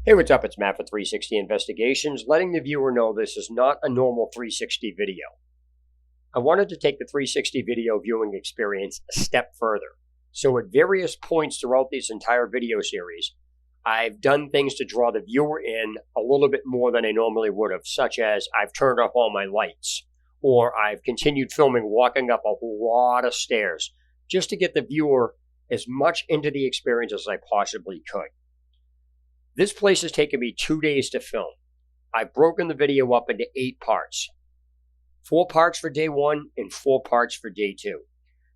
Hey, what's up? It's Matt for 360 Investigations, letting the viewer know this is not a normal 360 video. I wanted to take the 360 video viewing experience a step further. So at various points throughout this entire video series, I've done things to draw the viewer in a little bit more than I normally would have, such as I've turned off all my lights, or I've continued filming walking up a lot of stairs, just to get the viewer as much into the experience as I possibly could. This place has taken me 2 days to film. I've broken the video up into 8 parts. 4 parts for day 1 and 4 parts for day 2.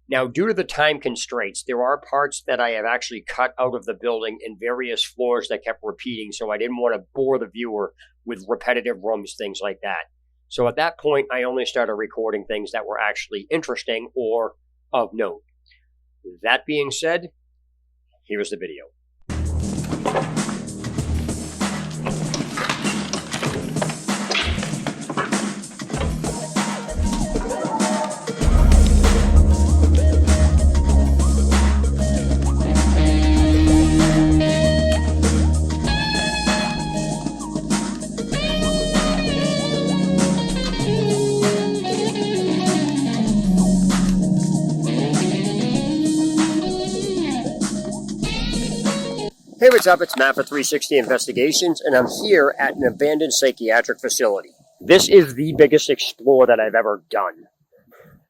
Now, due to the time constraints, there are parts that I have actually cut out of the building in various floors that kept repeating, so I didn't want to bore the viewer with repetitive rooms, things like that. So at that point, I only started recording things that were actually interesting or of note. That being said, here's the video. Hey, what's up? It's Matt for 360 Investigations, and I'm here at an abandoned psychiatric facility. This is the biggest explore that I've ever done.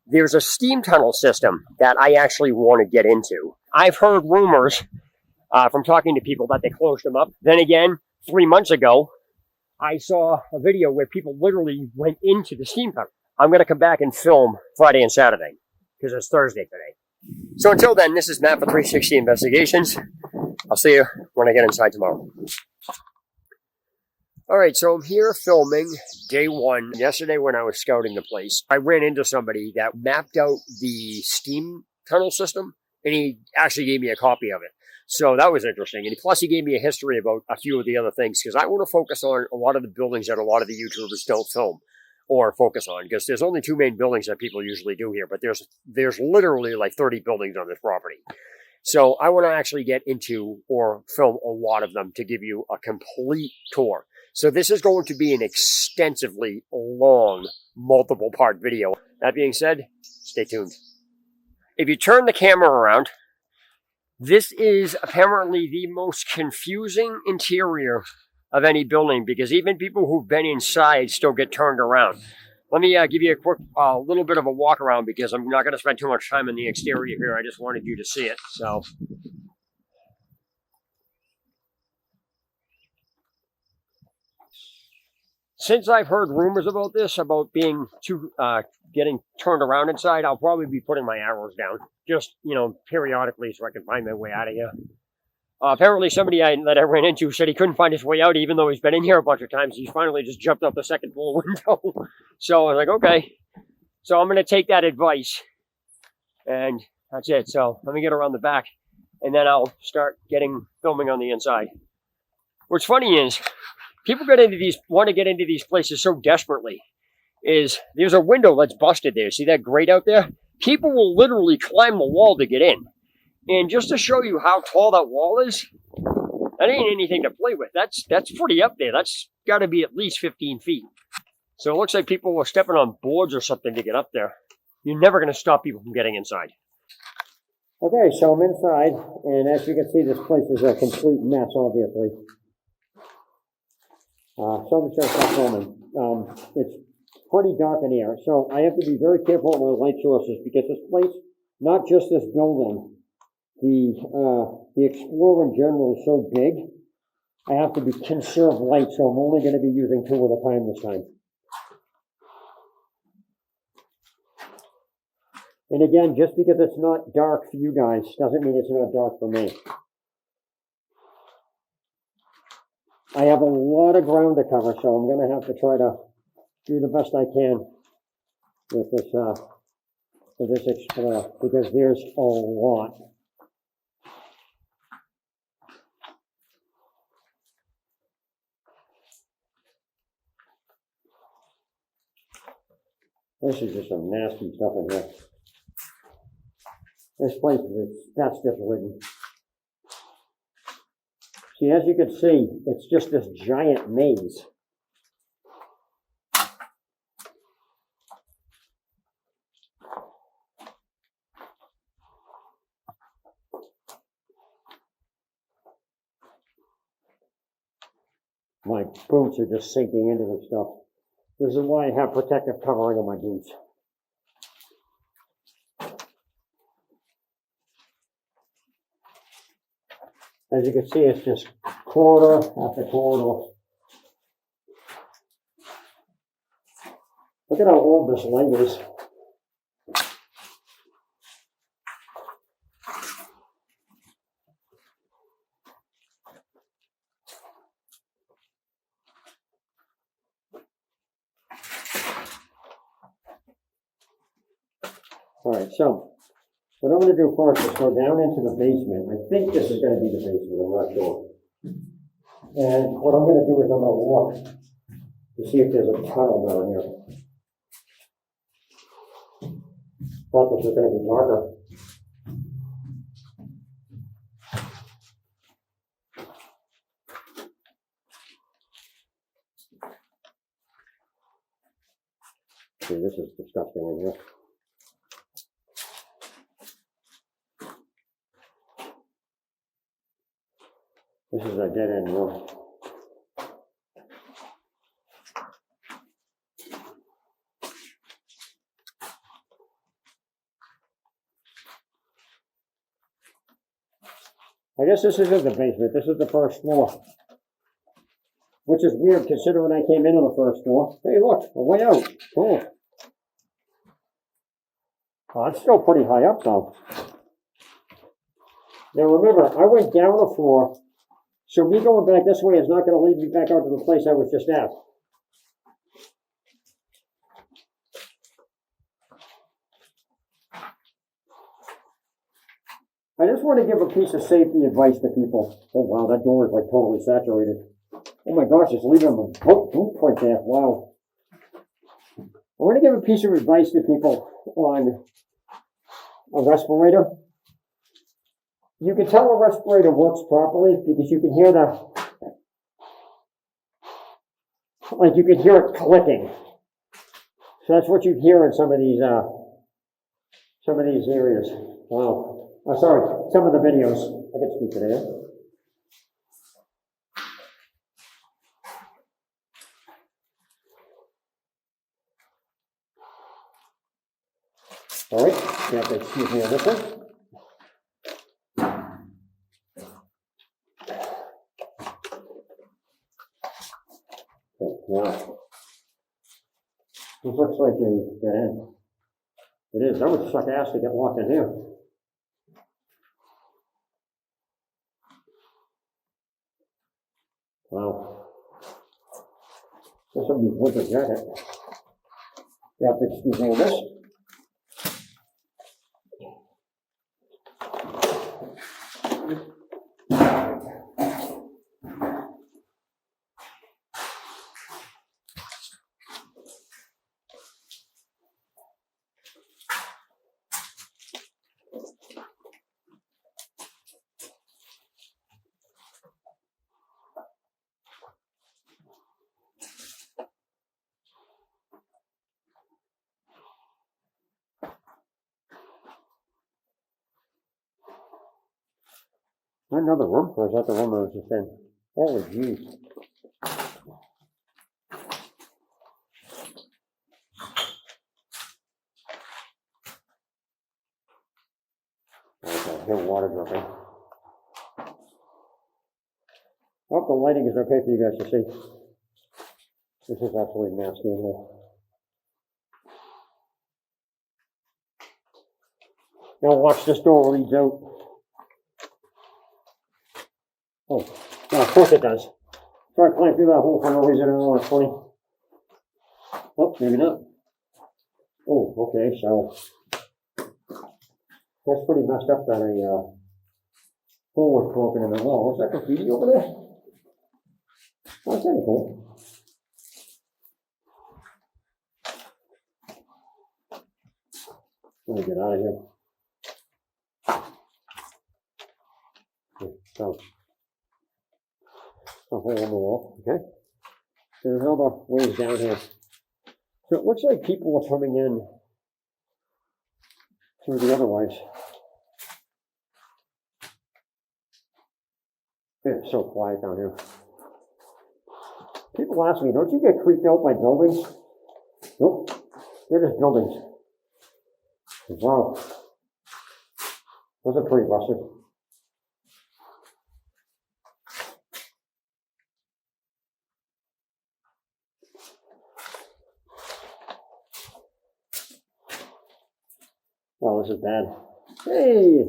There's a steam tunnel system that I actually want to get into. I've heard rumors from talking to people that they closed them up. Then again, 3 months ago, I saw a video where people literally went into the steam tunnel. I'm going to come back and film Friday and Saturday, because it's Thursday today. So until then, this is Matt for 360 Investigations. I'll see you when I get inside tomorrow. Alright, so I'm here filming day 1. Yesterday when I was scouting the place, I ran into somebody that mapped out the steam tunnel system, and he actually gave me a copy of it. So that was interesting. And plus he gave me a history about a few of the other things, because I want to focus on a lot of the buildings that a lot of the YouTubers don't film or focus on, because there's only 2 main buildings that people usually do here, but there's literally like 30 buildings on this property. So I want to actually get into or film a lot of them to give you a complete tour. So this is going to be an extensively long, multiple part video. That being said, stay tuned. If you turn the camera around, this is apparently the most confusing interior of any building, because even people who've been inside still get turned around. Let me give you a quick, little bit of a walk around, because I'm not going to spend too much time in the exterior here. I just wanted you to see it. So, since I've heard rumors about this, about being getting turned around inside, I'll probably be putting my arrows down, just, periodically, so I can find my way out of here. Apparently somebody that I ran into said he couldn't find his way out, even though he's been in here a bunch of times. He's finally just jumped out the second floor window. So I was like, okay. So I'm going to take that advice. And that's it. So let me get around the back, and then I'll start filming on the inside. What's funny is, people want to get into these places so desperately, is there's a window that's busted there. See that grate out there? People will literally climb the wall to get in. And just to show you how tall that wall is, that ain't anything to play with. That's pretty up there. That's got to be at least 15 feet. So it looks like people were stepping on boards or something to get up there. You're never going to stop people from getting inside. Okay, so I'm inside, and as you can see, this place is a complete mess, obviously. So I'm just going to start filming. It's pretty dark in here, so I have to be very careful with my light sources, because this place, not just this building, the Explorer in general is so big, I have to conserve light, so I'm only going to be using 2 at a time this time. And again, just because it's not dark for you guys doesn't mean it's not dark for me. I have a lot of ground to cover, so I'm going to have to try to do the best I can with this Explorer, because there's a lot. This is just some nasty stuff in here. This place is asbestos ridden. See, as you can see, it's just this giant maze. My boots are just sinking into the stuff. This is why I have protective covering on my boots. As you can see, it's just corridor after corridor. Look at how old this light is. All right, so what I'm going to do first is go down into the basement. I think this is going to be the basement, I'm not sure. And what I'm going to do is I'm going to walk to see if there's a tunnel down here. Thought this was going to be darker. See, this is disgusting in here. This is a dead end room. I guess this isn't the basement, this is the first floor. Which is weird considering I came in on the first floor. Hey look, a way out. Cool. Oh, it's still pretty high up though. Now remember, I went down a floor, so me going back this way is not going to lead me back out to the place I was just at. I just want to give a piece of safety advice to people. Oh wow, that door is like totally saturated. Oh my gosh, it's leaving a boot print there. Wow. I want to give a piece of advice to people on a respirator. You can tell a respirator works properly because you can hear you can hear it clicking. So that's what you hear in some of these areas. Wow. Oh, sorry, some of the videos. I can speak to that. All right, you have to excuse me on this one. Okay, now, this looks like a dead end. It is. That would suck ass to get locked in here. Wow. This would be winter jacket. You have to excuse me on this. Another room, or is that the room I was just in? Holy jeez. Okay, I hear water dripping. Oh, the lighting is okay for you guys to see. This is absolutely nasty in here. Now watch this door leads out. Oh, well, of course it does. Try to climb through that hole for no reason at all, it's funny. Oh, maybe not. Oh, okay, so that's pretty messed up that a hole was broken in the wall. Is that graffiti over there? Oh, that's kind of cool. Let me get out of here. So, a hole in the wall, okay? There's other ways down here. So it looks like people are coming in through the other ways. It's so quiet down here. People ask me, don't you get creeped out by buildings? Nope, they're just buildings. Wow, those are pretty rusted. Oh, this is bad. Hey,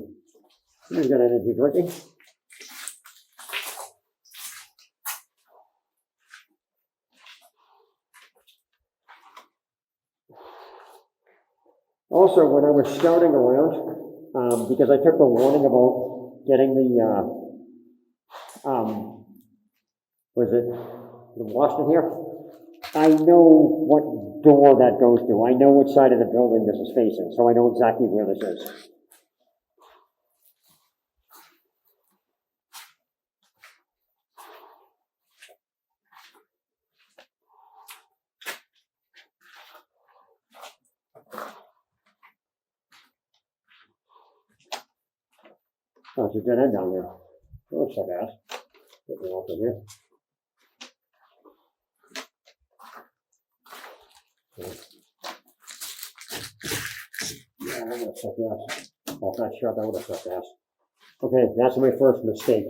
who's got energy drinking? Also, when I was scouting around, because I took the warning about getting the, the Washington here, I know what door that goes to. I know which side of the building this is facing, so I know exactly where this is. Oh, it's a dead end down there. Oh, it's so bad. Get me off of here. Yeah, I'm gonna suck ass. Oh, if not shut, that would have sucked ass. Okay, that's my first mistake.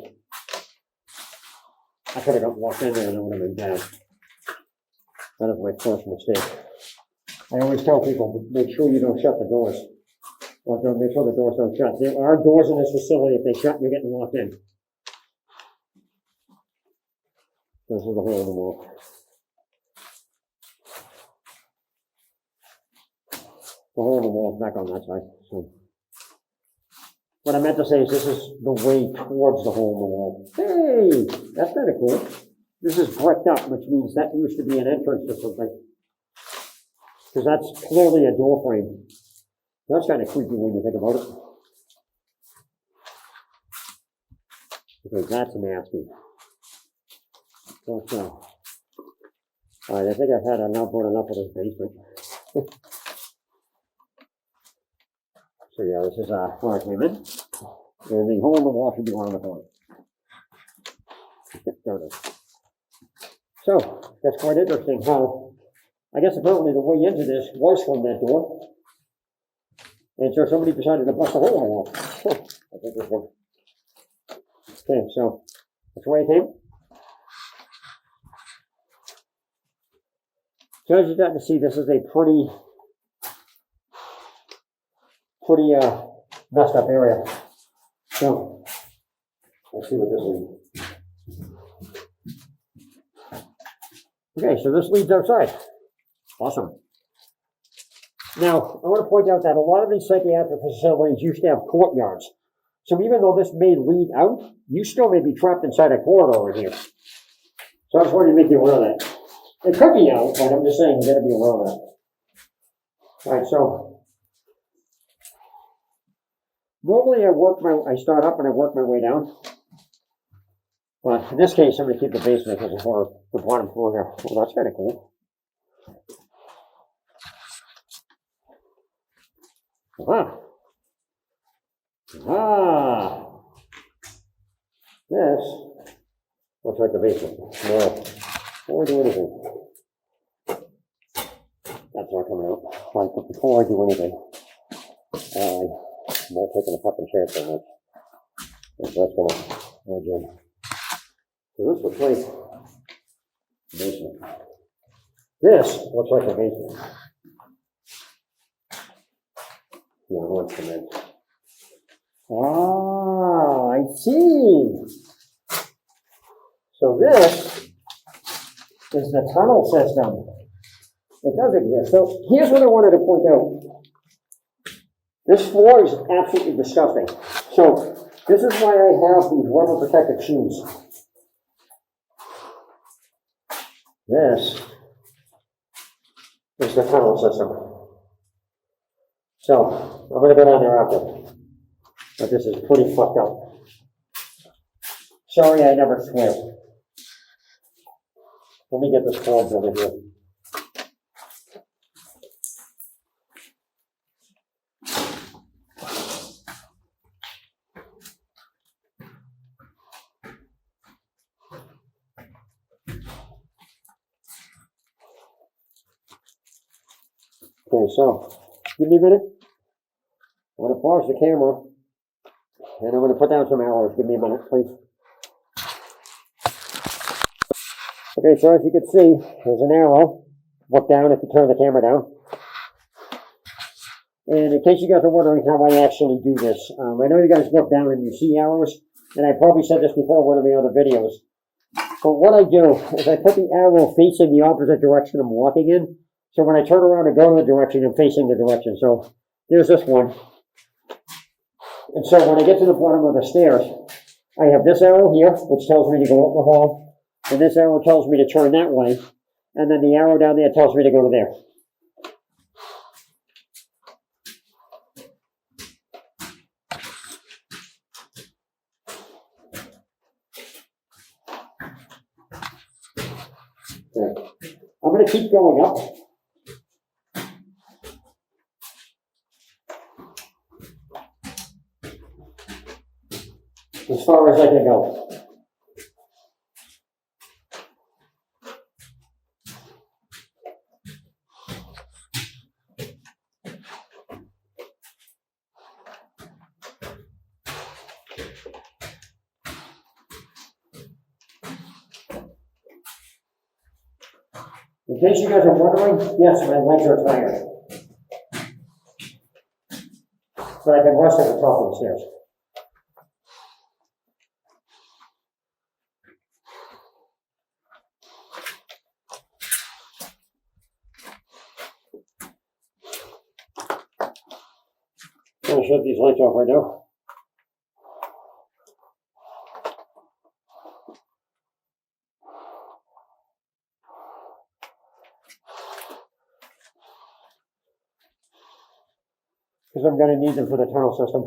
I could have got walked in there and it would have been bad. That is my first mistake. I always tell people, make sure you don't shut the doors. Or don't make sure the doors don't shut. There are doors in this facility. If they shut, you're getting locked in. This is the hole in the wall. The hole in the wall is back on that side. So, what I meant to say is this is the way towards the hole in the wall. Hey, that's kind of cool. This is bricked up, which means that used to be an entrance to something. Because that's clearly a door frame. That's kind of creepy when you think about it. Because that's nasty. Alright, I think I've had enough of this basement. So yeah, this is where I came in. And the hole in the wall should be around the corner. There it is. So, that's quite interesting how, I guess apparently the way into this was from that door. And so somebody decided to bust a hole in the wall. I think this one. Okay, so that's where I came. So as you're starting to see, this is a pretty messed up area. So let's see what this leads. Okay, so this leads outside. Awesome. Now, I want to point out that a lot of these psychiatric facilities used to have courtyards. So even though this may lead out, you still may be trapped inside a corridor in here. So I just wanted to make you aware of that. It could be out, but I'm just saying you got to be aware of that. Alright, so normally I start up and I work my way down. But in this case, I'm going to keep the basement because it's for the bottom floor here. Well, that's kind of cool. This looks like the basement. No, before I do anything, that's not coming out. Right, but before I do anything, I'm not taking a fucking chance on that. That's gonna jam. So this looks like the basement. This looks like a basement. Yeah, let's come in. Ah, I see. So this is the tunnel system. It does exist. So here's what I wanted to point out. This floor is absolutely disgusting. So this is why I have these rubber protective shoes. This is the tunnel system. So I'm going to go down there after. But this is pretty fucked up. Sorry I never swam. Let me get this cord over here. Okay, so give me a minute. I'm going to pause the camera, and I'm going to put down some arrows. Give me a minute, please. Okay, so as you can see, there's an arrow. Look down if you turn the camera down. And in case you guys are wondering how I actually do this, I know you guys look down and you see arrows, and I probably said this before in one of my other videos. But what I do is I put the arrow facing the opposite direction I'm walking in. So when I turn around and go to the direction, I'm facing the direction. So there's this one. And so when I get to the bottom of the stairs, I have this arrow here, which tells me to go up the hall. And this arrow tells me to turn that way. And then the arrow down there tells me to go to there. Okay. I'm going to keep going up. As far as I can go. In case you guys are wondering, yes, my legs are tired. But I can rest at the top of the stairs. I'm going to shut these lights off right now. Because I'm going to need them for the tunnel system.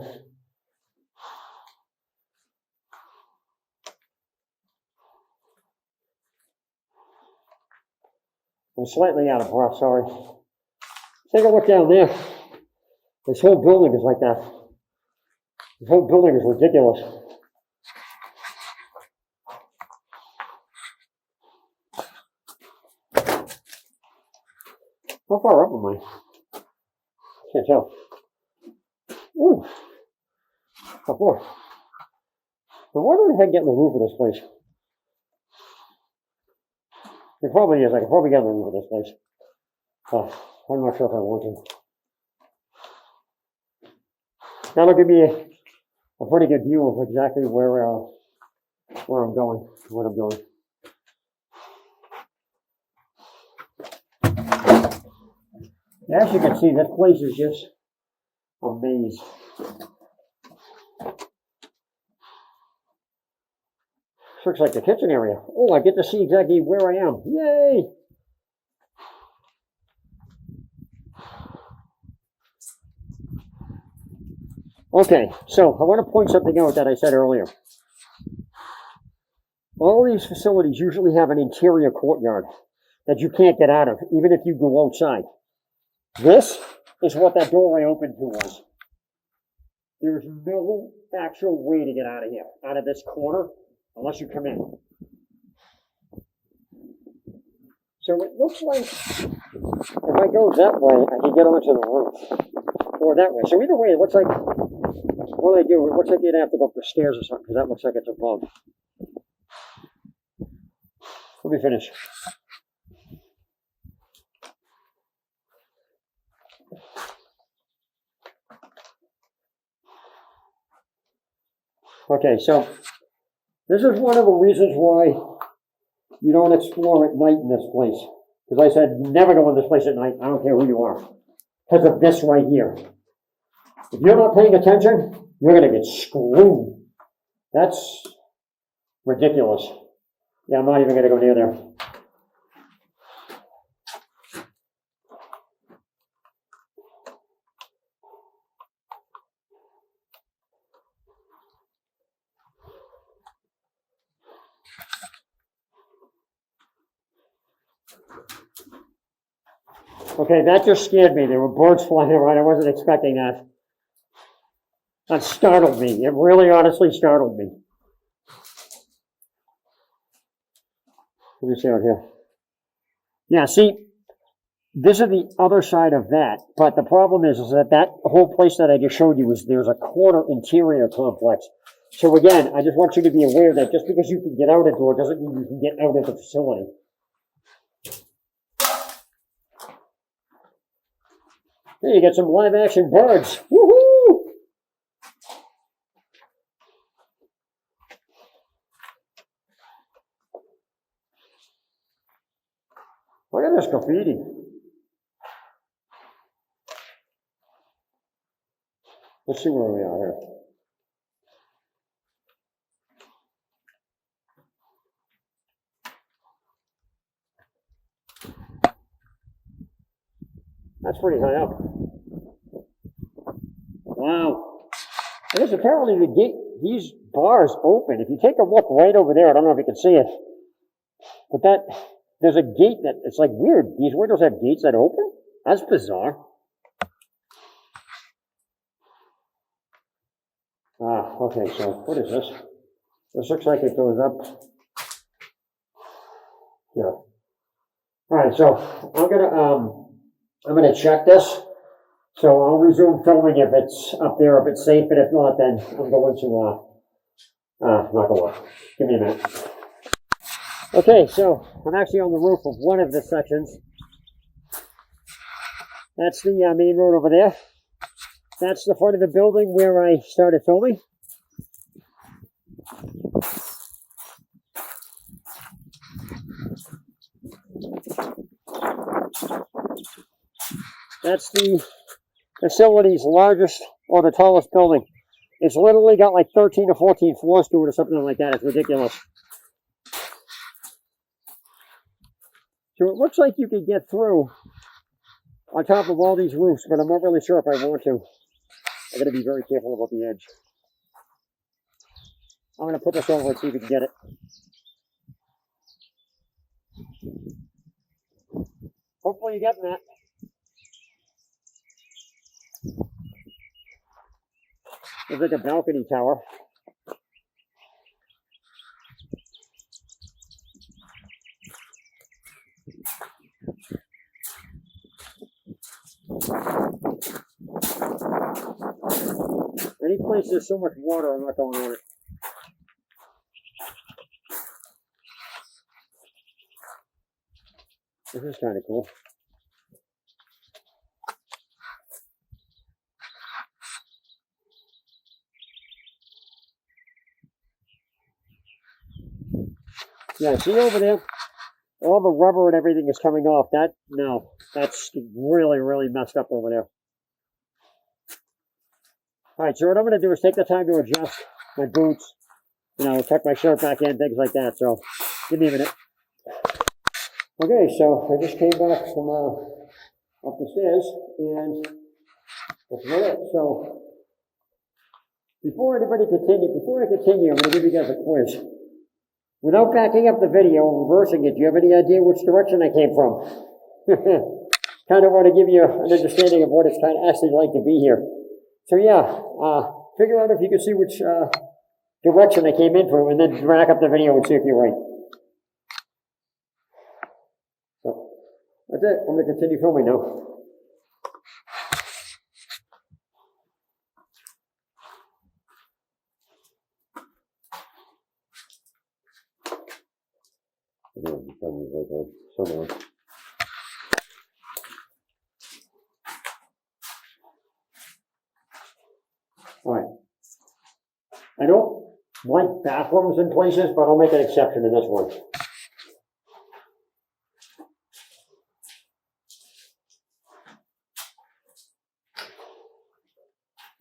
I'm slightly out of breath, sorry. Take a look down there. This whole building is like that. This whole building is ridiculous. How far up am I? Can't tell. Ooh. Up more. Now, why don't I get in the roof of this place? It probably is. I can probably get in the roof of this place. I'm not sure if I want to. That'll give me a pretty good view of exactly where I'm going, what I'm doing. As you can see, this place is just a maze. This looks like the kitchen area. Oh, I get to see exactly where I am. Yay! Okay, so I want to point something out that I said earlier. All these facilities usually have an interior courtyard that you can't get out of, even if you go outside. This is what that doorway opened to was. There's no actual way to get out of here, out of this corner, unless you come in. So it looks like if I go that way, I can get onto the roof. Or that way. So either way, it looks like, what I do, it looks like you'd have to go up the stairs or something, because that looks like it's above. Let me finish. Okay, so this is one of the reasons why you don't explore at night in this place. Because I said, never go in this place at night. I don't care who you are. Because of this right here. If you're not paying attention, you're going to get screwed. That's ridiculous. Yeah, I'm not even going to go near there. Okay, that just scared me. There were birds flying around. I wasn't expecting that. That startled me. It really honestly startled me. Let me see out here. Yeah, see, this is the other side of that. But the problem is that that whole place that I just showed you there's a corner interior complex. So again, I just want you to be aware that just because you can get out a door doesn't mean you can get out of the facility. Hey, you get some live action birds. Woohoo! Look at this graffiti. Let's see where we are here. That's pretty high up. Wow. I guess apparently the gate, these bars open. If you take a look right over there, I don't know if you can see it, but there's a gate that, it's like weird. These windows have gates that open? That's bizarre. Ah, okay, so what is this? This looks like it goes up. Yeah. All right, so I'm gonna check this. So I'll resume filming if it's up there, if it's safe, but if not, then I'm going to, not going to. Give me a minute. Okay, so I'm actually on the roof of one of the sections. That's the main road over there. That's the front of the building where I started filming. That's the facility's largest or the tallest building. It's literally got like 13 or 14 floors to it or something like that. It's ridiculous. So it looks like you could get through on top of all these roofs, but I'm not really sure if I want to. I gotta be very careful about the edge. I'm gonna put this over and see if we can get it. Hopefully you're getting that. It's like a balcony tower. Any place there's so much water, I'm not going on it. This is kind of cool. Yeah, see over there? All the rubber and everything is coming off. That's really, really messed up over there. Alright, so what I'm going to do is take the time to adjust my boots, tuck my shirt back in, things like that. So, give me a minute. Okay, so I just came back from up the stairs, and that's about it. So, before I continue, I'm going to give you guys a quiz. Without backing up the video and reversing it, do you have any idea which direction I came from? Kind of want to give you an understanding of what it's kind of actually like to be here. So yeah, figure out if you can see which direction I came in from, and then back up the video and see if you're right. So, that's it. I'm going to continue filming now. Alright. I don't like bathrooms in places, but I'll make an exception in this one.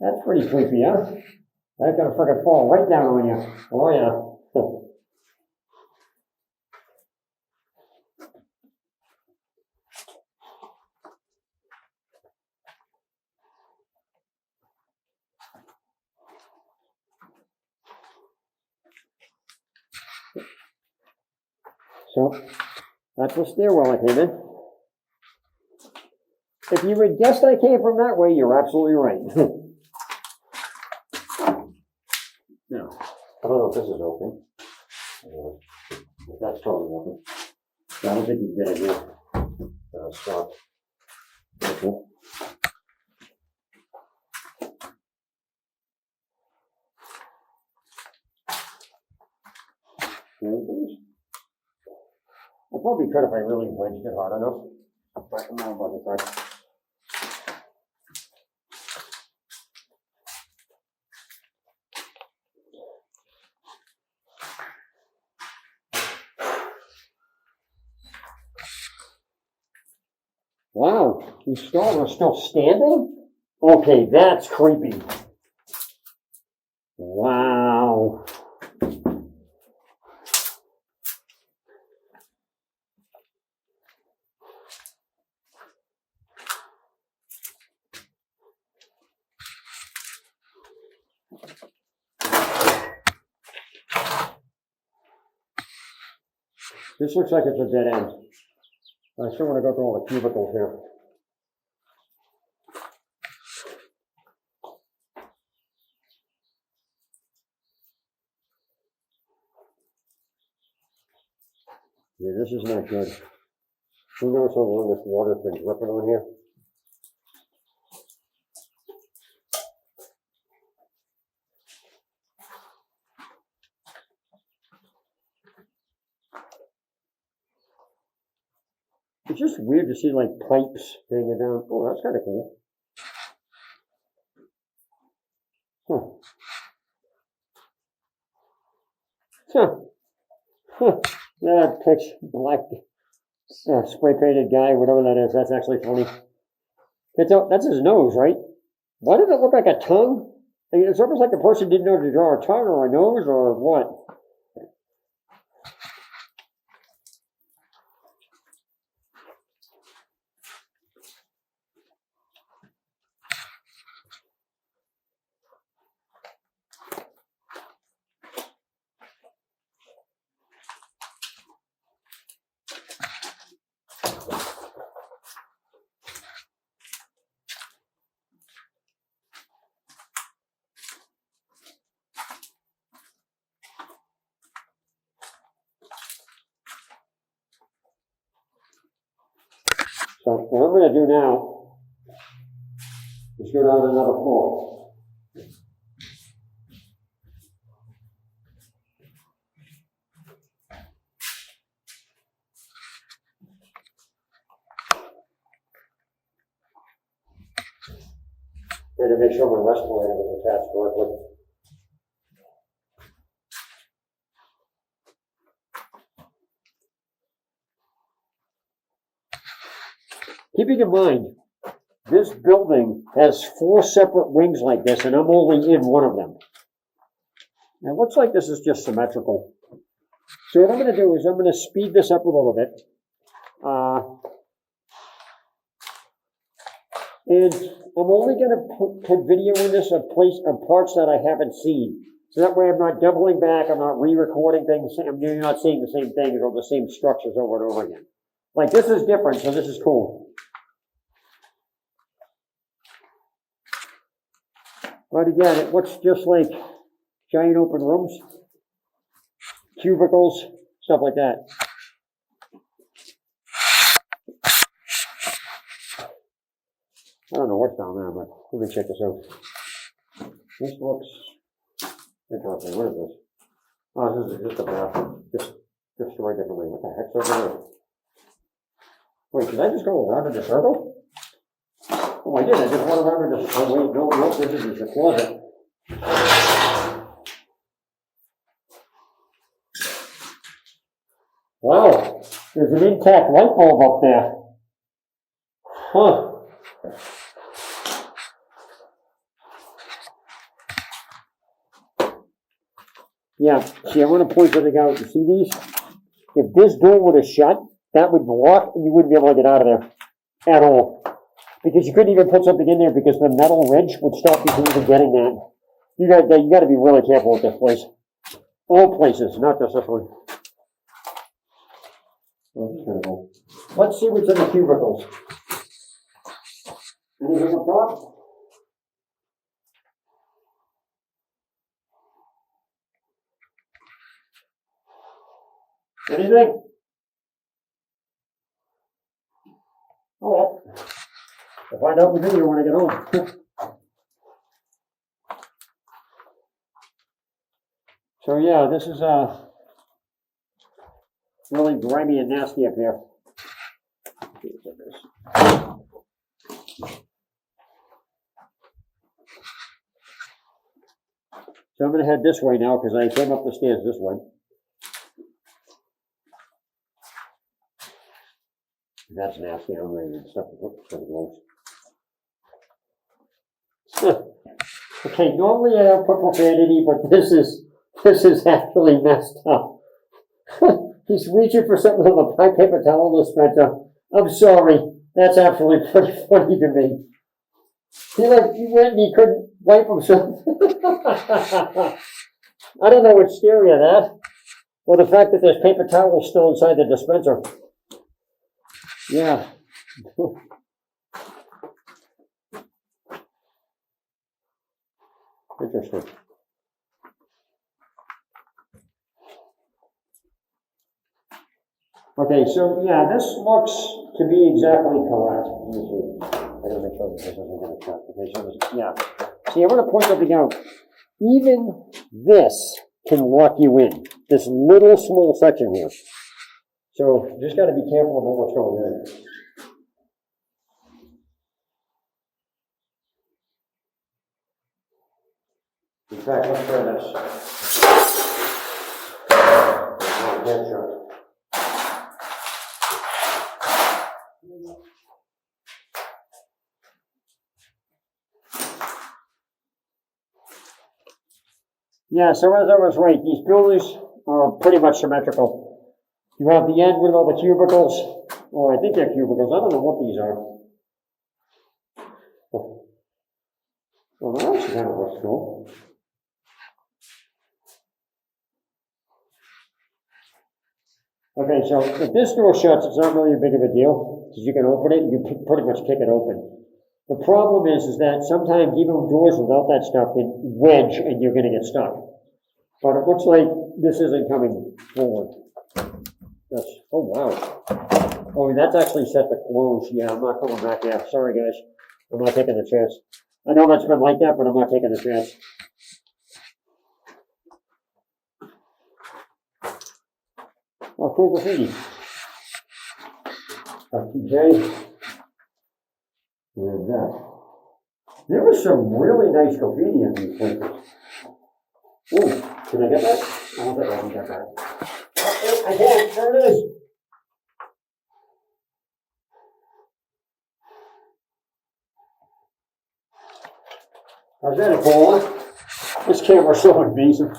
That's pretty creepy, huh? That's gonna fucking fall right down on you. Oh yeah. So, That's the stairwell I came in. If you had guessed I came from that way, you're absolutely right. Now, I don't know if this is open. That's totally open. I don't think you can get in here. Stop. Okay. I probably could if I really wedged it hard enough. But I'm not about to try. Wow, these stalls are still standing? Okay, that's creepy. Wow. This looks like it's a dead end. I still want to go through all the cubicles here. Yeah, this is not good. Who knows how long this water's been dripping on here? It's just weird to see like pipes hanging down. Oh, that's kind of cool. That pitch black spray painted guy, whatever that is, that's actually funny. That's his nose, right? Why does it look like a tongue? I mean, it's almost like the person didn't know to draw a tongue or a nose or what. So what I'm going to do now is go down another floor. And to make sure my respirator was attached correctly. Keeping in mind, this building has 4 separate wings like this, and I'm only in one of them. And it looks like this is just symmetrical. So what I'm going to do is I'm going to speed this up a little bit. And I'm only going to put video in this of parts that I haven't seen. So that way I'm not doubling back, I'm not re-recording things, you're not seeing the same things or the same structures over and over again. Like this is different, so this is cool. But again, it looks just like giant open rooms, cubicles, stuff like that. I don't know what's down there, but let me check this out. This looks interesting. What is this? Oh, this is just a bathroom. Just right differently. What the heck's over there? Wait, did I just go around in a circle? Oh, I did. I just went around in a circle. Oh, wait, no, this is the closet. Wow, there's an intact light bulb up there. Huh. Yeah, see, I want to point something out. You see these? If this door would have shut, that would lock and you wouldn't be able to get out of there at all. Because you couldn't even put something in there because the metal ridge would stop you from even getting that. You got to be really careful with this place. All places, not just this one. Well, this is gonna go. Let's see what's in the cubicles. Anything up top? Anything? Oh, well. I'll find out in the video when I get home. So yeah, this is really grimy and nasty up here. So I'm going to head this way now because I came up the stairs this way. That's nasty. I'm ready to stuff the gloves. Okay, normally I don't put profanity, but this is actually messed up. He's reaching for something on the paper towel dispenser. I'm sorry. That's actually pretty funny to me. He went and he couldn't wipe himself. I don't know what's scarier, that or the fact that there's paper towels still inside the dispenser. Yeah. Interesting. Okay, so yeah, this looks to be exactly correct. Let me see. I gotta make sure that this isn't gonna cut. Okay, so this, yeah. See, I'm gonna point something out. Even this can lock you in. This little small section here. So you just gotta be careful about what's going in. In fact, let's try this. Oh, yeah, sure. Yeah, so as I was right, these buildings are pretty much symmetrical. You have the end with all the cubicles, or I think they're cubicles. I don't know what these are. Well, that actually kind of looks cool. Okay, so if this door shuts, it's not really a big of a deal, because you can open it and you can pretty much kick it open. The problem is that sometimes even doors without that stuff can wedge and you're going to get stuck. But it looks like this isn't coming forward. That's, oh wow. Oh, that's actually set to close. Yeah, I'm not coming back there. Sorry guys, I'm not taking the chance. I know that's been like that, but I'm not taking the chance. Oh, cool graffiti. Okay. And there was some really nice graffiti in these places. Ooh, can I get that? I don't think I can get that. Oh, I can, there it is. How's that, Paula? This camera's so invasive.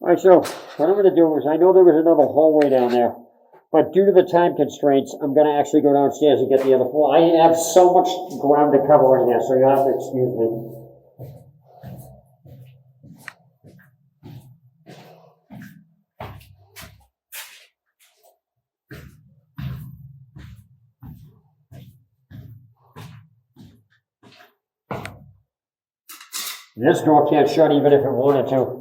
Alright, so what I'm going to do is, I know there was another hallway down there, but due to the time constraints, I'm going to actually go downstairs and get the other floor. I have so much ground to cover in here, so you'll have to excuse me. This door can't shut even if it wanted to.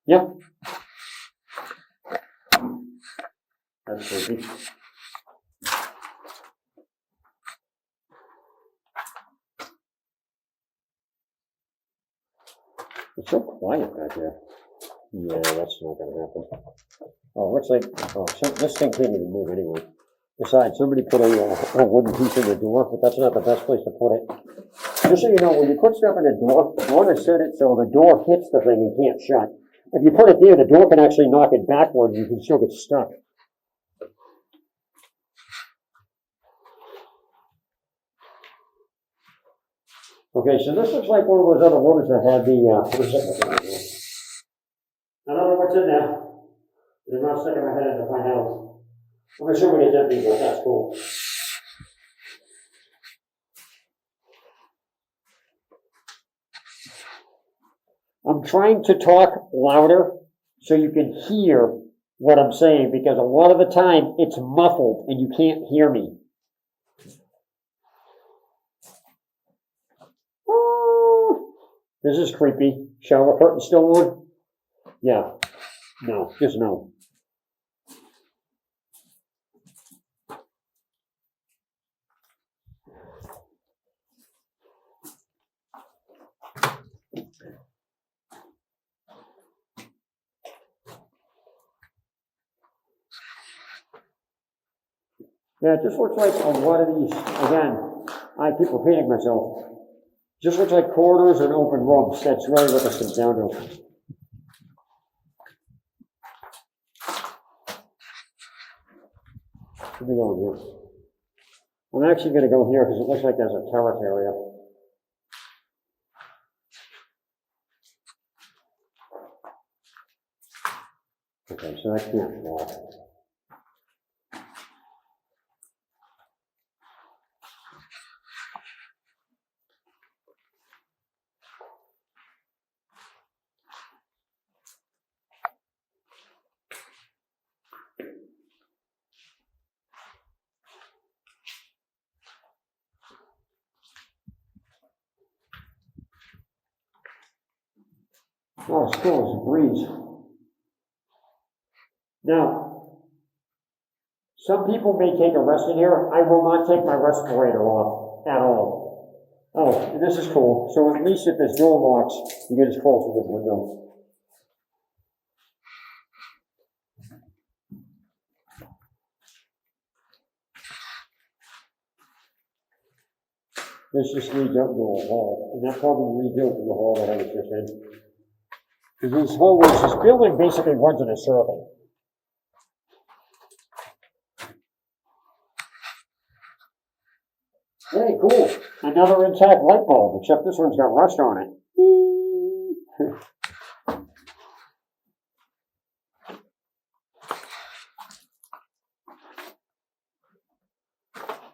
Yep. That's creepy. It's so quiet back there. Yeah, that's not going to happen. Oh, looks like, oh, this thing can't even move anyway. Besides, somebody put a wooden piece in the door, but that's not the best place to put it. Just so you know, when you put stuff in a door, you want to set it so the door hits the thing and can't shut. If you put it there, the door can actually knock it backward and you can still get stuck. Okay, so this looks like one of those other rooms that had the, I don't know what's in there. I'm not sticking my head in to find out. I'm assuming it's empty, but that's cool. I'm trying to talk louder so you can hear what I'm saying, because a lot of the time it's muffled and you can't hear me. This is creepy. Shower curtain still on? Yeah. No, just no. Yeah, it just looks like a lot of these, again, I keep repeating myself, just looks like corridors and open rooms. That's really what this comes down to. Let me go in here. I'm actually going to go here because it looks like there's a terrace area. Okay, so that can't fall. Oh, still is a breeze. Now, some people may take a rest in here. I will not take my respirator off at all. Oh, this is cool. So at least if this door locks, you get as close to this window. This just leads up to a hall, and that probably leads out to the hall that I was just in. Because these hallways, this building basically runs in a circle. Hey, cool. Another intact light bulb, except this one's got rust on it.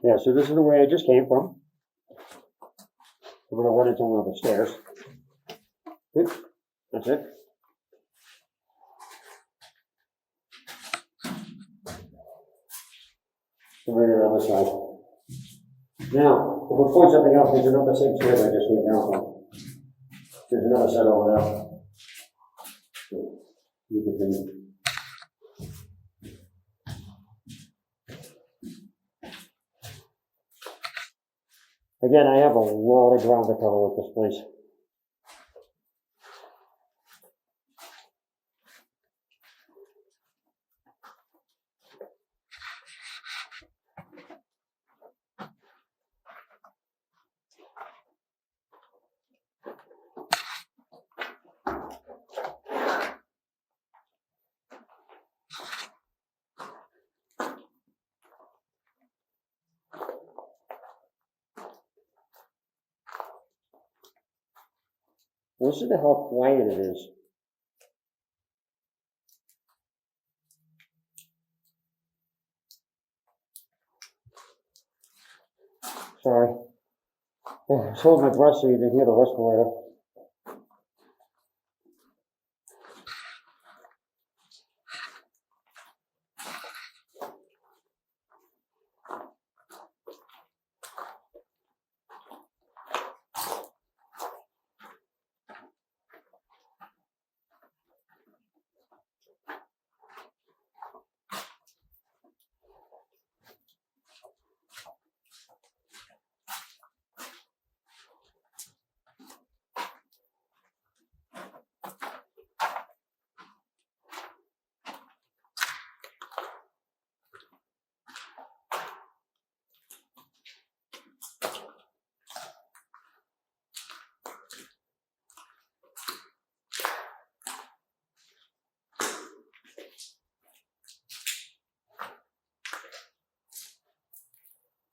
Yeah, so this is the way I just came from. I'm going to run into one of the stairs. That's it. So maybe the other side. Now, if we point something out, there's another same stairs I just came down from. There's another set over there. You continue. Again, I have a lot of ground to cover with this place. Listen to how quiet it is. Sorry. I was holding my breath so you didn't hear the respirator.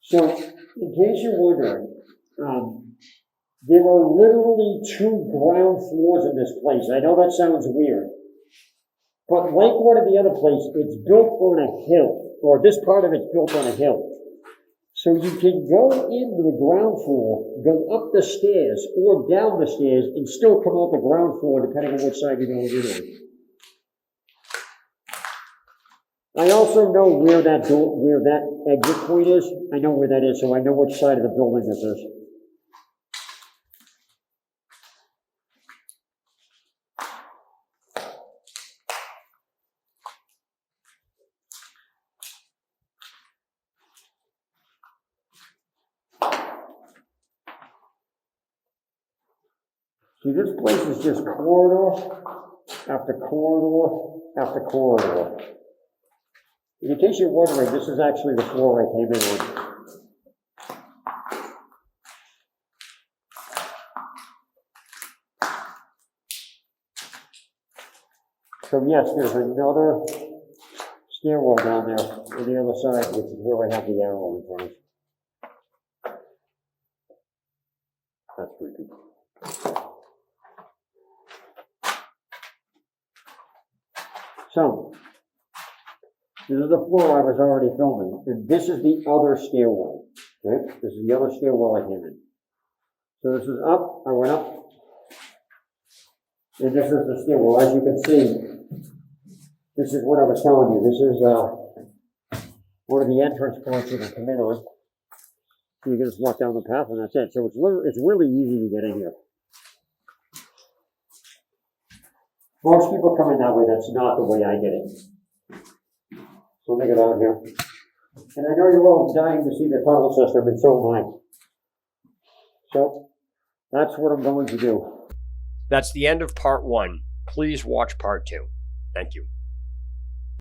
So, in case you're wondering, there are literally 2 ground floors in this place. I know that sounds weird. But like one of the other places, it's built on a hill, or this part of it's built on a hill. So you can go into the ground floor, go up the stairs, or down the stairs, and still come out the ground floor, depending on which side you're going in. I also know where that exit point is. I know where that is, so I know which side of the building this is. See, this place is just corridor after corridor after corridor. In case you're wondering, this is actually the floor I came in on. So yes, there's another stairwell down there on the other side, which is where I have the arrow in front of. That's creepy. So, this is the floor I was already filming, and this is the other stairwell. Okay? This is the other stairwell I came in. So this is up, I went up, and this is the stairwell. As you can see, this is what I was telling you. This is one of the entrance points you can come in on. You can just walk down the path, and that's it. So it's really easy to get in here. Most people come in that way. That's not the way I get in. So let me get out here. And I know you're all dying to see the tunnel system, and so am I. So that's what I'm going to do. That's the end of part 1. Please watch part 2. Thank you.